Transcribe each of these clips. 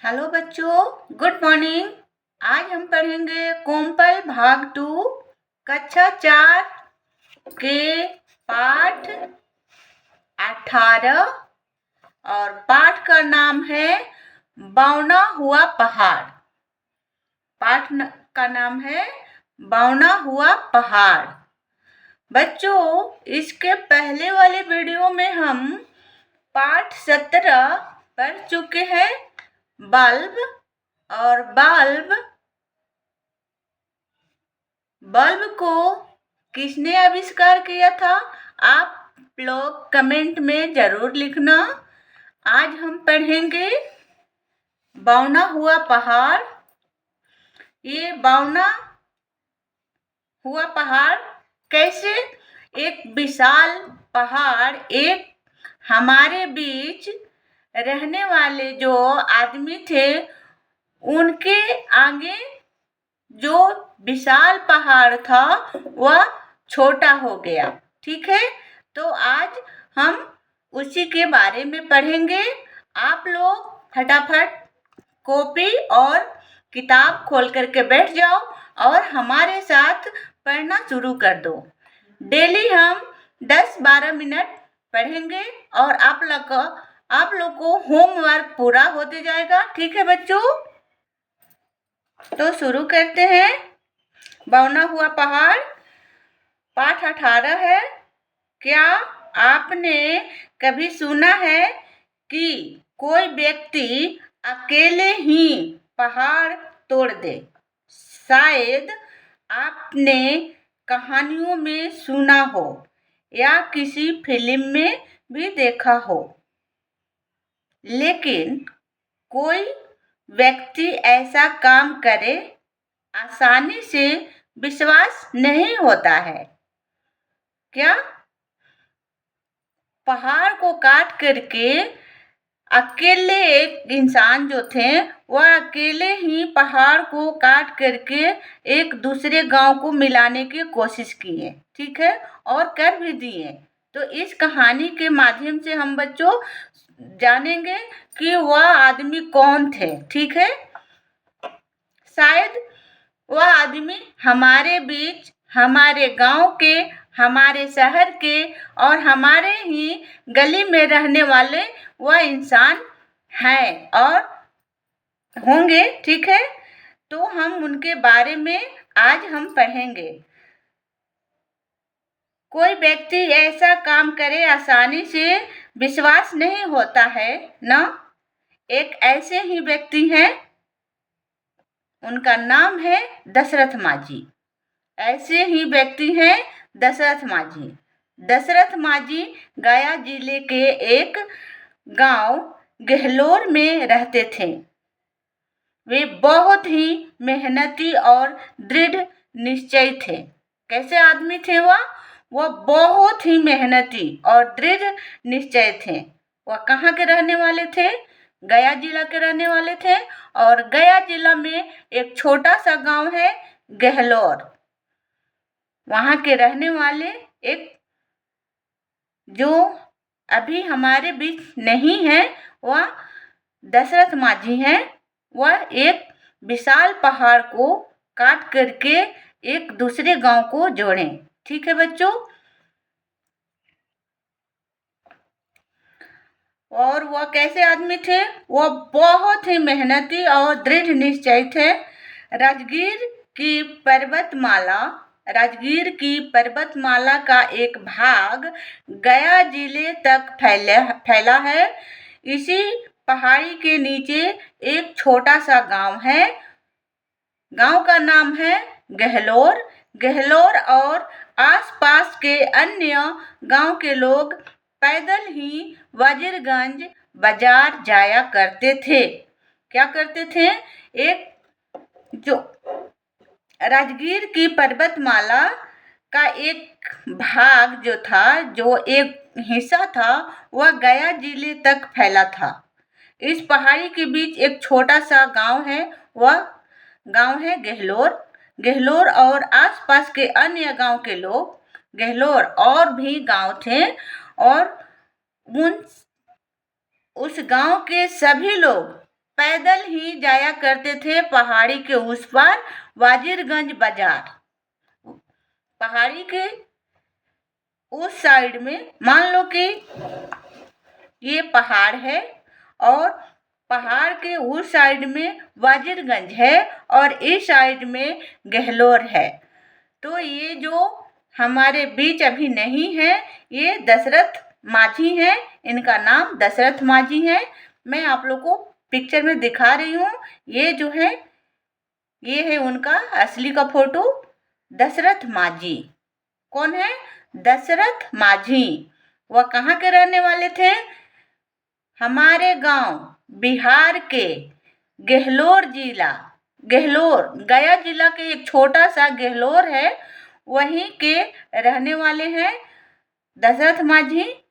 Hello बच्चों, good morning. आज हम पढ़ेंगे कोमपल भाग 2 कक्षा 4 के पाठ 18 और पाठ का नाम है बौना हुआ पहाड़। का नाम है बौना हुआ पहाड़। बच्चों, इसके पहले वाले वीडियो में हम पाठ 17 पढ़ चुके हैं। बल्ब और बल्ब को किसने आविष्कार किया था? आप लोग कमेंट में जरूर लिखना। आज हम पढ़ेंगे बौना हुआ पहाड़। ये बौना हुआ पहाड़ कैसे? एक विशाल पहाड़, एक हमारे बीच रहने वाले जो आदमी थे उनके आगे जो विशाल पहाड़ था वह छोटा हो गया। ठीक है, तो आज हम उसी के बारे में पढ़ेंगे। आप लोग फटाफट कॉपी और किताब खोल करके बैठ जाओ और हमारे साथ पढ़ना शुरू कर दो। डेली हम 10-12 मिनट पढ़ेंगे और आप लोग को होमवर्क पूरा होते जाएगा। ठीक है बच्चों, तो शुरू करते हैं। बौना हुआ पहाड़ पाठ 18 है। क्या आपने कभी सुना है कि कोई व्यक्ति अकेले ही पहाड़ तोड़ दे? शायद आपने कहानियों में सुना हो या किसी फिल्म में भी देखा हो, लेकिन कोई व्यक्ति ऐसा काम करे आसानी से विश्वास नहीं होता है। क्या पहाड़ को काट करके अकेले एक इंसान जो थे वह अकेले ही पहाड़ को काट करके एक दूसरे गांव को मिलाने की कोशिश किए। ठीक है, और कर भी दिए। तो इस कहानी के माध्यम से हम बच्चों जानेंगे कि वह आदमी कौन थे। ठीक है, शायद वह आदमी हमारे बीच, हमारे गांव के, हमारे शहर के और हमारे ही गली में रहने वाले वह इंसान हैं और होंगे। ठीक है, तो हम उनके बारे में आज हम पढ़ेंगे। कोई व्यक्ति ऐसा काम करे आसानी से विश्वास नहीं होता है ना। एक ऐसे ही व्यक्ति हैं, उनका नाम है दशरथ माझी। ऐसे ही व्यक्ति हैं दशरथ माझी। दशरथ माझी गया जिले के एक गांव गहलोर में रहते थे। वे बहुत ही मेहनती और दृढ़ निश्चयी थे। कैसे आदमी थे वह बहुत ही मेहनती और दृढ़ निश्चय थे। वह कहाँ के रहने वाले थे? गया जिला के रहने वाले थे। और गया जिला में एक छोटा सा गांव है गहलोर। वहाँ के रहने वाले एक जो अभी हमारे बीच नहीं है वह दशरथ माझी हैं। वह एक विशाल पहाड़ को काट करके एक दूसरे गांव को जोड़े। ठीक है बच्चों, और वह कैसे आदमी थे? वह बहुत ही मेहनती और दृढ़ निश्चयी थे। राजगीर की पर्वतमाला का एक भाग गया जिले तक फैला है। इसी पहाड़ी के नीचे एक छोटा सा गांव है। गांव का नाम है गहलोर। गहलोर और आसपास के अन्य गांव के लोग पैदल ही वजीरगंज बाजार जाया करते थे। क्या करते थे? एक जो राजगीर की पर्वतमाला का एक भाग जो था, जो एक हिस्सा था, वह गया जिले तक फैला था। इस पहाड़ी के बीच एक छोटा सा गांव है, वह गांव है गहलोर। गहलोर और आसपास के अन्य गांव के लोग, गहलोर और भी गांव थे, और उस गांव के सभी लोग पैदल ही जाया करते थे पहाड़ी के उस पार वाजिरगंज बाजार। पहाड़ी के उस साइड में मान लो कि ये पहाड़ है और पहाड़ के उस साइड में वाजिरगंज है और इस साइड में गहलोर है। तो ये जो हमारे बीच अभी नहीं है, ये दशरथ माझी हैं। इनका नाम दशरथ माझी है। मैं आप लोग को पिक्चर में दिखा रही हूँ। ये जो है, ये है उनका असली का फोटो। दशरथ माझी कौन है? दशरथ माझी। वह कहाँ के रहने वाले थे? हमारे गांव बिहार के गहलोर जिला, गहलोर गया जिला के एक छोटा सा गहलोर है, वहीं के रहने वाले हैं दशरथ माझी।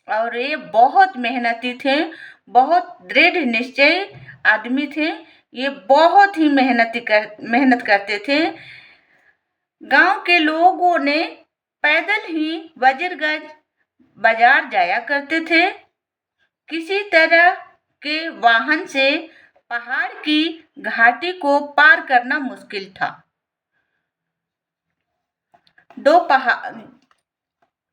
और ये बहुत मेहनती थे, बहुत दृढ़ निश्चय आदमी थे। ये बहुत ही मेहनत करते थे। गांव के लोगों ने पैदल ही वजीरगंज बाजार जाया करते थे। किसी तरह के वाहन से पहाड़ की घाटी को पार करना मुश्किल था।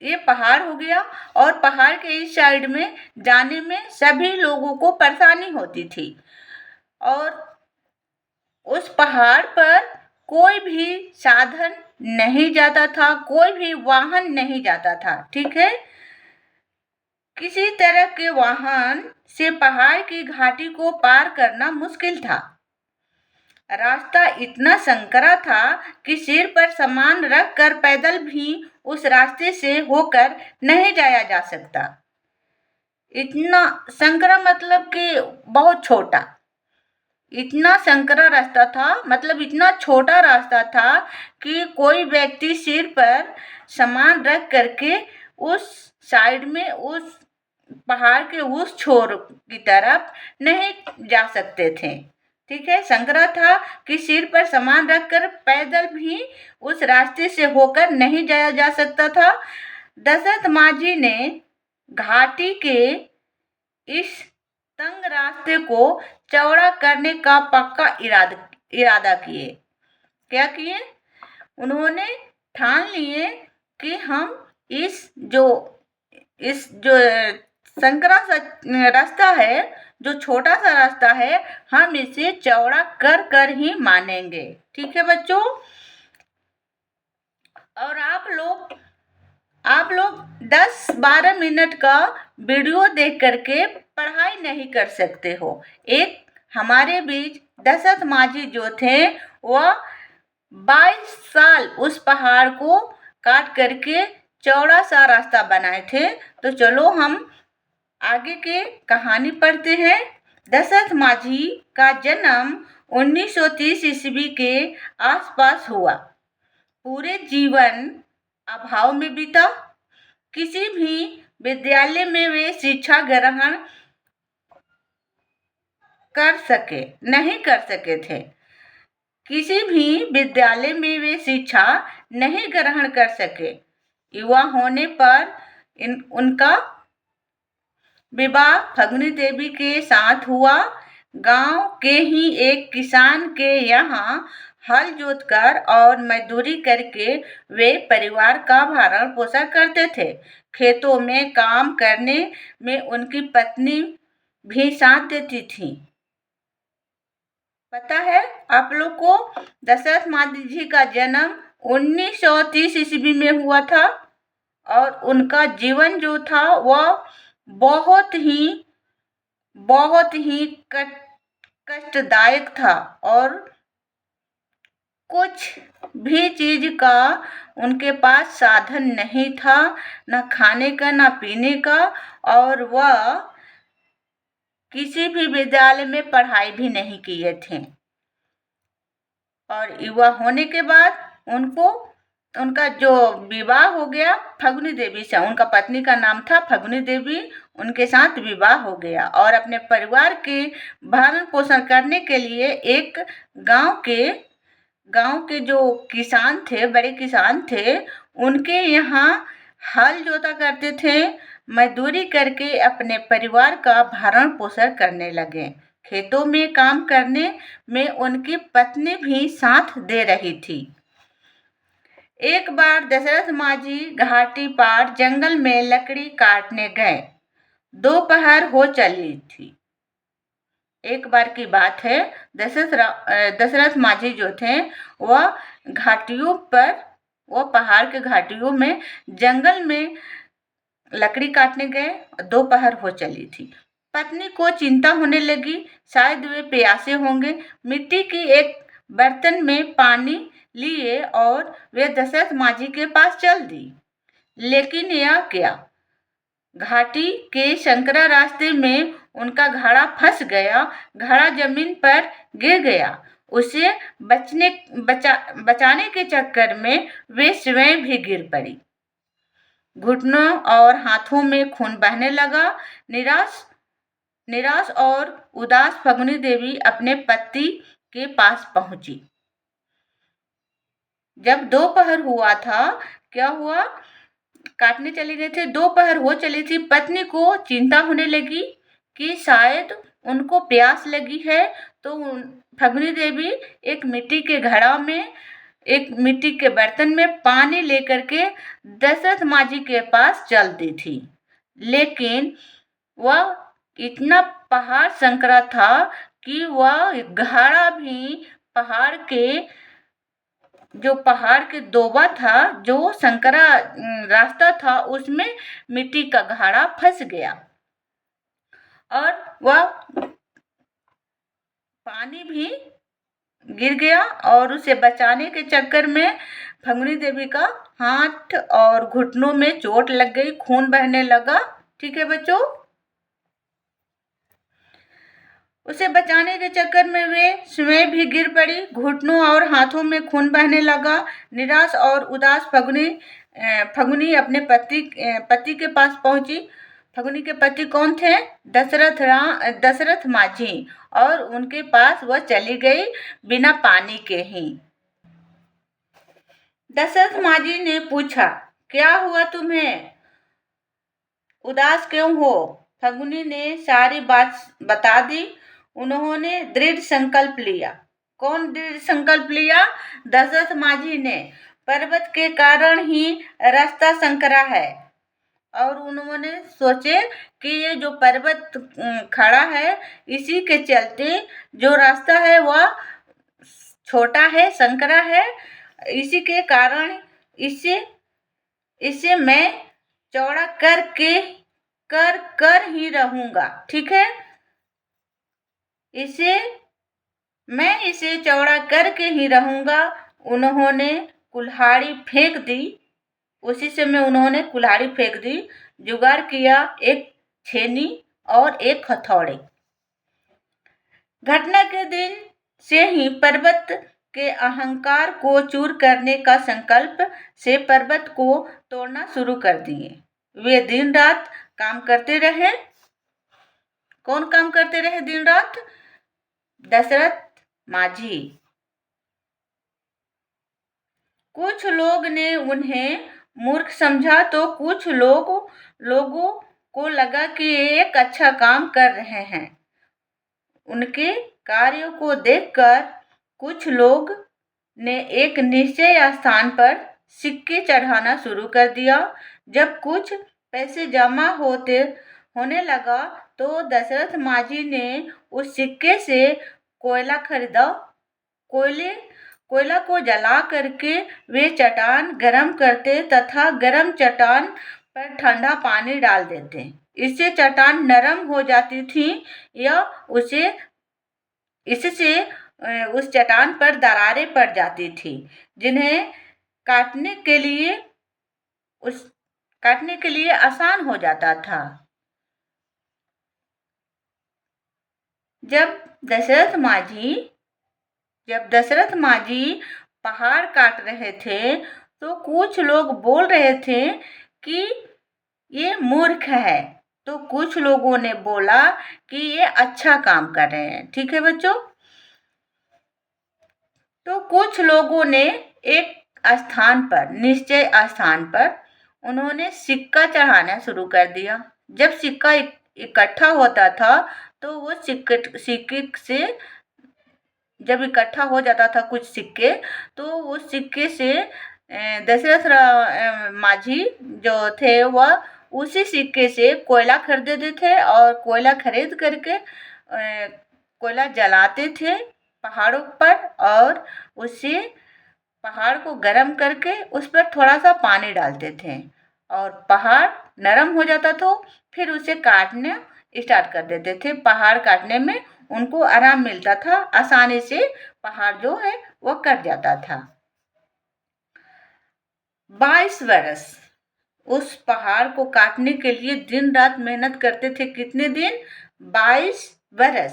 ये पहाड़ हो गया और पहाड़ के इस साइड में जाने में सभी लोगों को परेशानी होती थी। और उस पहाड़ पर कोई भी साधन नहीं जाता था, कोई भी वाहन नहीं जाता था। ठीक है, किसी तरह के वाहन से पहाड़ की घाटी को पार करना मुश्किल था। रास्ता इतना संकरा था कि सिर पर सामान रखकर पैदल भी उस रास्ते से होकर नहीं जाया जा सकता। इतना संकरा मतलब कि बहुत छोटा, इतना संकरा रास्ता था, मतलब इतना छोटा रास्ता था कि कोई व्यक्ति सिर पर सामान रख करके उस साइड में, उस पहाड़ के उस छोर की तरफ नहीं जा सकते थे। ठीक है, संकरा था कि सिर पर सामान रखकर पैदल भी उस रास्ते से होकर नहीं जाया जा सकता था। दशरथ माझी ने घाटी के इस तंग रास्ते को चौड़ा करने का पक्का इरादा किए। क्या किए? उन्होंने ठान लिए कि हम इस जो संकरा सा रास्ता है, जो छोटा सा रास्ता है, हम इसे चौड़ा कर कर ही मानेंगे। ठीक है बच्चों, और आप लोग 10-12 मिनट का वीडियो देख करके पढ़ाई नहीं कर सकते हो। एक हमारे बीच दशरथ माझी जो थे, वह 22 साल उस पहाड़ को काट करके चौड़ा सा रास्ता बनाए थे। तो चलो हम आगे के कहानी पढ़ते हैं। दशरथ माझी का जन्म 1930 ईस्वी के आसपास हुआ। पूरे जीवन अभाव में बीता। किसी भी विद्यालय में वे शिक्षा ग्रहण नहीं कर सके थे। किसी भी विद्यालय में वे शिक्षा नहीं ग्रहण कर सके। युवा होने पर उनका विवाह फगुनी देवी के साथ हुआ। गांव के ही एक किसान के यहाँ हल जोतकर और मजदूरी करके वे परिवार का भरण पोषण करते थे। खेतों में काम करने में उनकी पत्नी भी साथ देती थी। पता है आप लोग को, दशरथ माझी जी का जन्म 1930 ईस्वी में हुआ था और उनका जीवन जो था वह बहुत ही कष्टदायक था। और कुछ भी चीज का उनके पास साधन नहीं था, न खाने का न पीने का, और वह किसी भी विद्यालय में पढ़ाई भी नहीं किए थे। और युवा होने के बाद उनका जो विवाह हो गया फगुनी देवी से, उनका पत्नी का नाम था फगुनी देवी, उनके साथ विवाह हो गया। और अपने परिवार के भरण पोषण करने के लिए एक गांव के जो किसान थे, बड़े किसान थे, उनके यहाँ हल जोता करते थे। मजदूरी करके अपने परिवार का भरण पोषण करने लगे। खेतों में काम करने में उनकी पत्नी भी साथ दे रही थी। एक बार दशरथ मांझी घाटी पार जंगल में लकड़ी काटने गए। दोपहर हो चली थी। एक बार की बात है, दशरथ मांझी जो थे वह घाटियों पर, वह पहाड़ के घाटियों में जंगल में लकड़ी काटने गए। दोपहर हो चली थी। पत्नी को चिंता होने लगी, शायद वे प्यासे होंगे। मिट्टी की एक बर्तन में पानी लिए और वे दशरथ मांझी के पास चल दी। लेकिन यह क्या, घाटी के संकरा रास्ते में उनका घड़ा फंस गया। घड़ा जमीन पर गिर गया। उसे बचाने के चक्कर में वे स्वयं भी गिर पड़ी। घुटनों और हाथों में खून बहने लगा। निराश और उदास फगुनी देवी अपने पति के पास पहुंची। जब दोपहर हुआ था, क्या हुआ, काटने चले गए थे, दोपहर हो चली थी। पत्नी को चिंता होने लगी कि शायद उनको प्यास लगी है। तो फगुनी देवी एक मिट्टी के घड़ा में, एक मिट्टी के बर्तन में पानी लेकर के दशरथ मांझी के पास चलती थी। लेकिन वह इतना पहाड़ संकरा था कि वह घड़ा भी पहाड़ के दोबा था, जो संकरा रास्ता था, उसमें मिट्टी का घड़ा फंस गया और वह पानी भी गिर गया। और उसे बचाने के चक्कर में फगुनी देवी का हाथ और घुटनों में चोट लग गई, खून बहने लगा। ठीक है बच्चों, उसे बचाने के चक्कर में वे स्वयं भी गिर पड़ी। घुटनों और हाथों में खून बहने लगा। निराश और उदास फगुनी अपने पति के पास पहुंची। फगुनी के पति कौन थे? दशरथ मांझी। और उनके पास वह चली गई बिना पानी के ही। दशरथ मांझी ने पूछा, क्या हुआ तुम्हें? उदास क्यों हो? फगुनी ने सारी बात बता दी। उन्होंने दृढ़ संकल्प लिया। कौन दृढ़ संकल्प लिया? दशरथ मांझी ने। पर्वत के कारण ही रास्ता संकरा है और उन्होंने सोचे कि ये जो पर्वत खड़ा है, इसी के चलते जो रास्ता है वह छोटा है, संकरा है। इसी के कारण इसे मैं चौड़ा कर ही रहूंगा। ठीक है, इसे चौड़ा करके ही रहूंगा। उन्होंने कुल्हाड़ी फेंक दी। उसी समय उन्होंने कुल्हाड़ी फेंक दी। जुगाड़ किया एक छेनी और एक हथौड़े। घटना के दिन से ही पर्वत के अहंकार को चूर करने का संकल्प से पर्वत को तोड़ना शुरू कर दिए। वे दिन रात काम करते रहे। कौन काम करते रहे दिन रात? दशरथ मांझी। कुछ लोग ने उन्हें मूर्ख समझा तो कुछ लोगों को लगा कि ये एक अच्छा काम कर रहे हैं। उनके कार्यों को देखकर कुछ लोग ने एक निश्चय स्थान पर सिक्के चढ़ाना शुरू कर दिया। जब कुछ पैसे जमा होने लगा तो दशरथ मांझी ने उस सिक्के से कोयला खरीदा। कोयला को जला करके वे चट्टान गर्म करते तथा गर्म चट्टान पर ठंडा पानी डाल देते। इससे चट्टान नरम हो जाती थी या इससे उस चट्टान पर दरारें पड़ जाती थी, जिन्हें काटने के लिए आसान हो जाता था। जब दशरथ मांझी पहाड़ काट रहे थे तो कुछ लोग बोल रहे थे कि ये मूर्ख है, तो कुछ लोगों ने बोला कि ये अच्छा काम कर रहे हैं। ठीक है बच्चों, तो कुछ लोगों ने एक निश्चय स्थान पर उन्होंने सिक्का चढ़ाना शुरू कर दिया। जब सिक्का इकट्ठा होता था तो वो सिक्के सिक्के से जब इकट्ठा हो जाता था कुछ सिक्के, तो उस सिक्के से माझी जो थे वह उसी सिक्के से कोयला खरीदते थे और कोयला खरीद करके कोयला जलाते थे पहाड़ों पर, और उससे पहाड़ को गर्म करके उस पर थोड़ा सा पानी डालते थे और पहाड़ नरम हो जाता तो फिर उसे काटना स्टार्ट कर देते थे। पहाड़ काटने में उनको आराम मिलता था, आसानी से पहाड़ जो है वह कट जाता था। 22 वर्ष उस पहाड़ को काटने के लिए दिन रात मेहनत करते थे। कितने दिन? 22 वर्ष।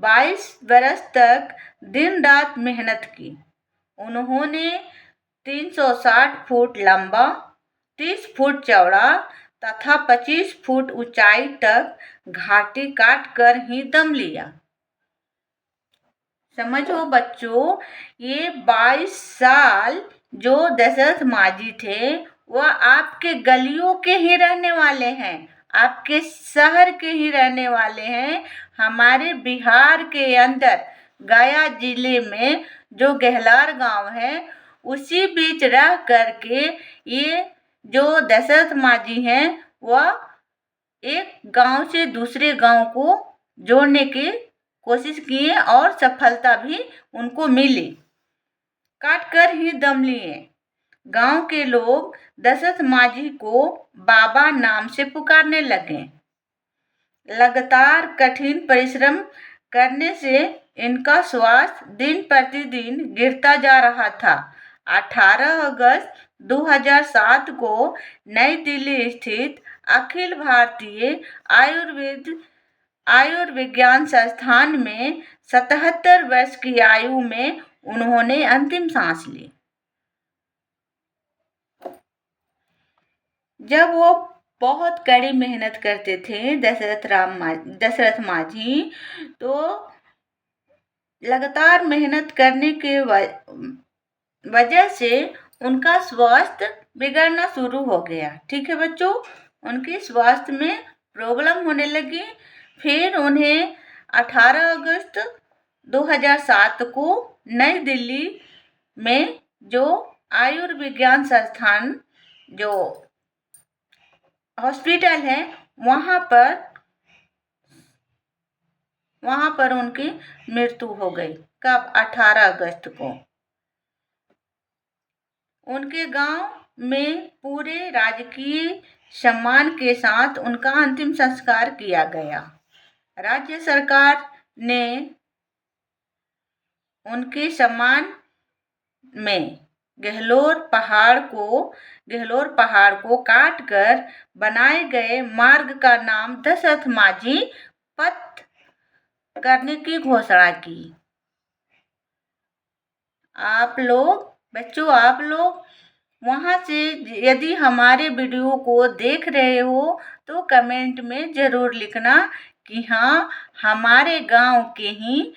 22 वर्ष तक दिन रात मेहनत की। उन्होंने 360 फुट लंबा, 30 फुट चौड़ा तथा 25 फुट ऊंचाई तक घाटी काट कर ही दम लिया। समझो बच्चों, ये 22 साल जो दशरथ माझी थे वह आपके गलियों के ही रहने वाले हैं, आपके शहर के ही रहने वाले हैं। हमारे बिहार के अंदर गया जिले में जो गहलार गांव है उसी बीच रह करके ये जो दशरथ माझी हैं वह एक गांव से दूसरे गांव को जोड़ने की कोशिश किए और सफलता भी उनको मिली। काट कर ही दम लिए। गांव के लोग दशरथ माझी को बाबा नाम से पुकारने लगे। लगातार कठिन परिश्रम करने से इनका स्वास्थ्य दिन प्रतिदिन गिरता जा रहा था। 18 अगस्त 2007 को नई दिल्ली स्थित अखिल भारतीय आयुर्विज्ञान संस्थान में 77 वर्ष की आयु में उन्होंने अंतिम सांस ली। जब वो बहुत कड़ी मेहनत करते थे दशरथ माझी, तो लगातार मेहनत करने के वजह से उनका स्वास्थ्य बिगड़ना शुरू हो गया। ठीक है बच्चों, उनके स्वास्थ्य में प्रॉब्लम होने लगी। फिर उन्हें 18 अगस्त 2007 को नई दिल्ली में जो आयुर्विज्ञान संस्थान जो हॉस्पिटल है वहाँ पर उनकी मृत्यु हो गई। कब? 18 अगस्त को। उनके गांव में पूरे राजकीय सम्मान के साथ उनका अंतिम संस्कार किया गया। राज्य सरकार ने उनके सम्मान में गहलोर पहाड़ को काटकर बनाए गए मार्ग का नाम दशरथ माझी पथ करने की घोषणा की। बच्चों आप लोग वहाँ से यदि हमारे वीडियो को देख रहे हो तो कमेंट में ज़रूर लिखना कि हाँ, हमारे गांव के ही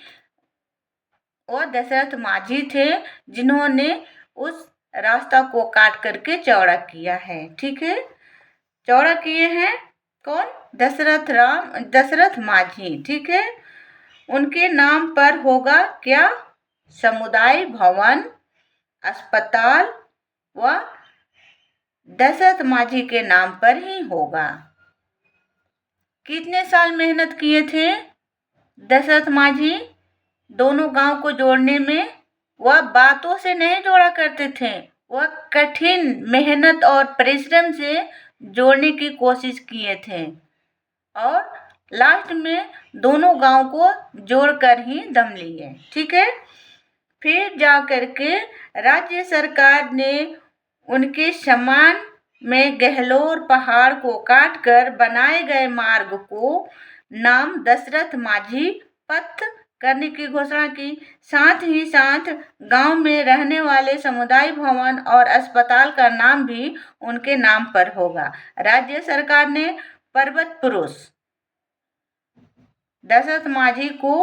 वो दशरथ माझी थे जिन्होंने उस रास्ता को काट करके चौड़ा किया है। ठीक है, चौड़ा किए हैं कौन? दशरथ माझी। ठीक है, उनके नाम पर होगा क्या? समुदाय भवन, अस्पताल व दशरथ माझी के नाम पर ही होगा। कितने साल मेहनत किए थे दशरथ माझी दोनों गांव को जोड़ने में? वह बातों से नहीं जोड़ा करते थे, वह कठिन मेहनत और परिश्रम से जोड़ने की कोशिश किए थे और लास्ट में दोनों गांव को जोड़कर ही दम लिए। ठीक है, फिर जा करके राज्य सरकार ने उनके सम्मान में गहलोर पहाड़ को काटकर बनाए गए मार्ग को नाम दशरथ माझी पथ करने की घोषणा की। साथ ही साथ गांव में रहने वाले समुदाय भवन और अस्पताल का नाम भी उनके नाम पर होगा। राज्य सरकार ने पर्वत पुरुष दशरथ माझी को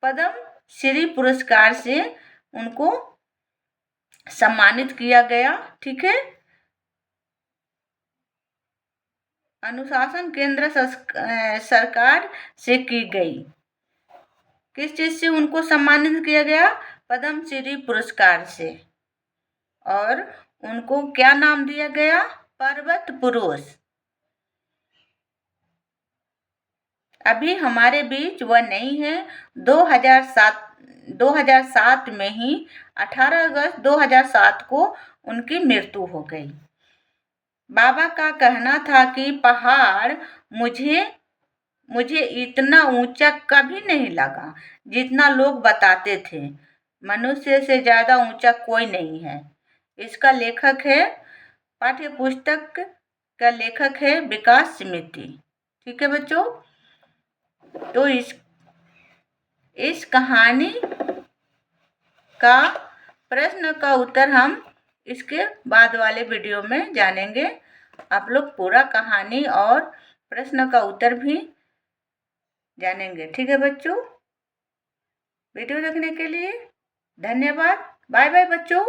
पद्म श्री पुरस्कार से उनको सम्मानित किया गया। ठीक है, अनुशासन केंद्र सरकार से की गई। किस चीज से उनको सम्मानित किया गया? पद्म श्री पुरस्कार से। और उनको क्या नाम दिया गया? पर्वत पुरुष। अभी हमारे बीच वह नहीं है। 2007 में ही 18 अगस्त 2007 को उनकी मृत्यु हो गई। बाबा का कहना था कि पहाड़ मुझे इतना ऊंचा कभी नहीं लगा जितना लोग बताते थे। मनुष्य से ज़्यादा ऊंचा कोई नहीं है। इसका लेखक है, पाठ्य पुस्तक का लेखक है विकास स्मृति। ठीक है बच्चों, तो इस कहानी का प्रश्न का उत्तर हम इसके बाद वाले वीडियो में जानेंगे। आप लोग पूरा कहानी और प्रश्न का उत्तर भी जानेंगे। ठीक है बच्चों, वीडियो देखने के लिए धन्यवाद। बाय बाय बच्चों।